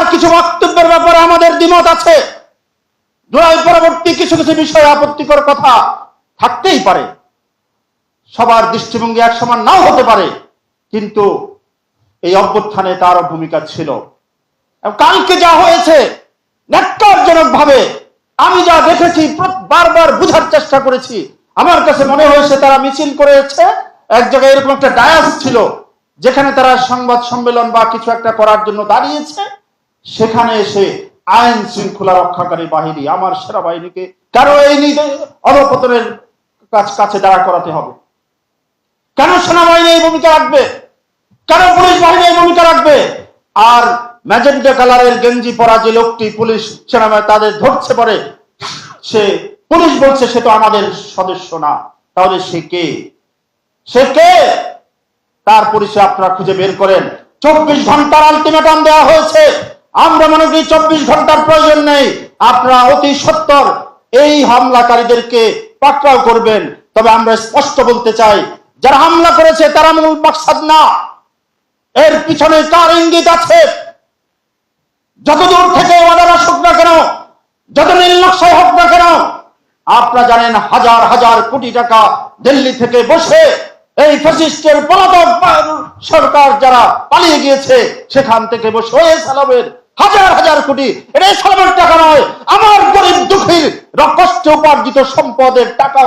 তার কিছু বক্তব্যের ব্যাপারে আমাদের দ্বিমত আছে। জুলাই পরবর্তী কিছু কিছু বিষয়ে আপত্তিকর কথা থাকতেই পারে, সবার দৃষ্টিভঙ্গি এক সমান নাও হতে পারে, কিন্তু এই অভ্যুত্থানে তারও ভূমিকা ছিল। কালকে যা হয়েছে ন্যাক্কারজনক ভাবে আমি যা দেখেছি, বারবার বুঝার চেষ্টা করেছি, আমার কাছে মনে হয়েছে তারা মিছিল করেছে, এক জায়গায় এরকম একটা ডায়াস ছিল যেখানে তারা সংবাদ সম্মেলন বা কিছু একটা করার জন্য দাঁড়িয়েছে, সেখানে এসে আইন শৃঙ্খলা রক্ষাকারী বাহিনী, আমার সেনাবাহিনীকে কেন এই অধপতনের কাছে দাঁড়া করাতে হবে? কেন সেনাবাহিনী এই ভূমিকা রাখবে? কেন পুলিশ বাহিনী এই ভূমিকা রাখবে? আর ম্যাজেন্টা কালারের গেঞ্জি পরা যে লোকটি পুলিশ সেনাবাহিনী তাদের ধরছে পরে, সে পুলিশ বলছে সে তো আমাদের সদস্য না। তাহলে সে কে? সে কে? তার পরিচয় আপনারা খুঁজে বের করেন। 24 ঘন্টার আলটিমেটাম দেওয়া হয়েছে। আমরা মনে করি 24 ঘন্টার প্রয়োজন নেই, আপনারা অতি সত্বর এই হামলাকারীদেরকে পাকড়াও করবেন। তবে আমরা স্পষ্ট বলতে চাই, যারা হামলা করেছে তারা মূল মাকসাদ না, এর পিছনে কার ইঙ্গিত আছে? যতদূর থেকে অর্ডার আসুক না কেন, যত নীল নকশায় হোক না কেন, আপনারা জানেন হাজার হাজার কোটি টাকা দিল্লি থেকে বসে এই ফ্যাসিস্টের পলাতক সরকার যারা পালিয়ে গিয়েছে সেখান থেকে বসে ওই সালামের হাজার হাজার কোটি, এটা সালামের টাকা নয়, আমার গরিব দুঃখীর কষ্টে উপার্জিত সম্পদের টাকা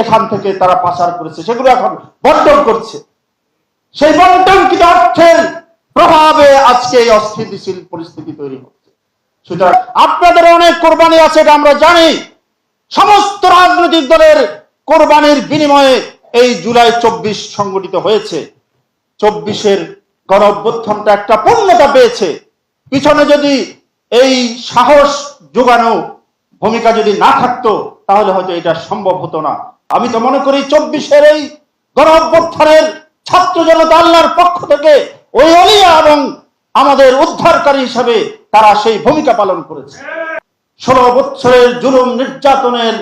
এখান থেকে তারা পাচার করেছে, সেগুলো এখন বন্টন করছে। সেই বন্টনকৃত অর্থের প্রভাবে আজকে এই অস্থিতিশীল পরিস্থিতি তৈরি হচ্ছে। সুতরাং আপনাদের অনেক কোরবানি আছে, এটা আমরা জানি। সমস্ত রাজনৈতিক দলের কোরবানির বিনিময়ে এই জুলাই 24 সংগঠিত হয়েছে। 24-এর গণ অভ্যুত্থানটা একটা পূর্ণতা পেয়েছে। পিছনে যদি এই সাহস যোগানো ভূমিকা যদি না থাকতো তাহলে হয়তো এটা সম্ভব হতো না। আমি তো মনে করি 24-এর এই গণ অভ্যুত্থানের ছাত্র জনতা আল্লাহর পক্ষ থেকে ওই অলিয়া এবং আমাদের উদ্ধারকারী হিসাবে তারা সেই ভূমিকা পালন করেছে। 16 বছরের জুলুম নির্যাতনের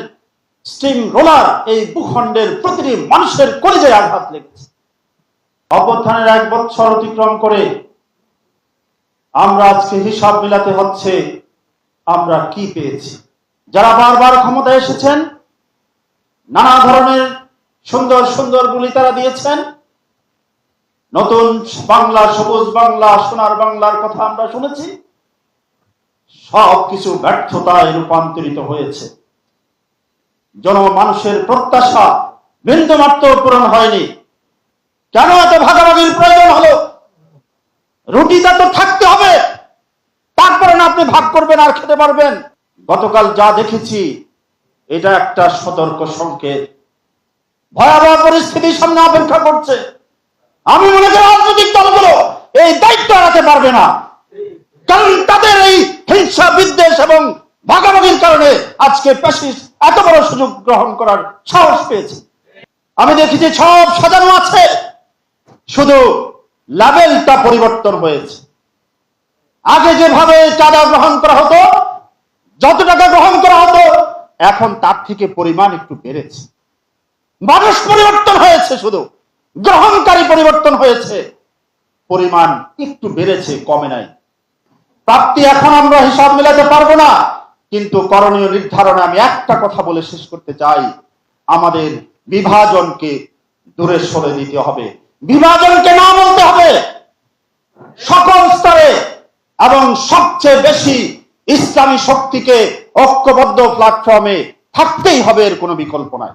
স্টিম রোলার এই ভূখণ্ডের প্রতিটি মানুষের কলিজায় আঘাত লেগেছে। অভ্যুত্থানের 1 বছর অতিক্রম করে আমরা আজকে হিসাব মিলাতে হচ্ছে আমরা কি পেয়েছি। যারা বারবার ক্ষমতায় এসেছেন, নানা ধরনের সুন্দর সুন্দর বলি তারা দিয়েছেন, নতুন বাংলা, সবুজ বাংলা, সোনার বাংলার কথা আমরা শুনেছি, সবকিছু ব্যর্থতায় রূপান্তরিত হয়েছে। জনমানুষের প্রত্যাশা বিন্দুমাত্র পূরণ হয়নি। কেন এত ভাগাভাগির প্রয়োজন হলো? রুটিটা তো থাকতে হবে, তারপরে না আপনি ভাগ করবেন আর খেতে পারবেন। গতকাল যা দেখেছি এটা একটা সতর্ক সংকেত। ভয়াবহ পরিস্থিতির সামনে অপেক্ষা করছে। আমি মনে করি রাজনৈতিক দলগুলো এই দায়িত্ব এড়াতে পারবে না, কারণ তাদের এই হিংসা, বিদ্বেষ এবং ভাগাভাগির কারণে আজকে ফ্যাসিস্ট এত বড় সুযোগ গ্রহণ করার সাহস পেয়েছে। আমি দেখেছি সব সাজানো আছে, শুধু লেভেলটা পরিবর্তন হয়েছে। আগে যেভাবে চাঁদা গ্রহণ করা হতো, যত টাকা গ্রহণ করা হতো, এখন তার থেকে পরিমাণ একটু বেড়েছে। মানুষ পরিবর্তন হয়েছে, শুধু গ্রহণকারী পরিবর্তন হয়েছে, পরিমাণ একটু বেড়েছে, কমে নাই। প্রাপ্তি এখন আমরা হিসাব মেলাতে পারবো না, কিন্তু করণীয় নির্ধারণে আমি একটা কথা বলে শেষ করতে চাই, আমাদের বিভাজনকে দূরে সরে দিতে হবে, বিভাজনকে না বলতে হবে। সকল স্তরে এবং সবচেয়ে বেশি ইসলামী শক্তিকে ঐক্যবদ্ধ প্ল্যাটফর্মে থাকতেই হবে, এর কোনো বিকল্প নাই।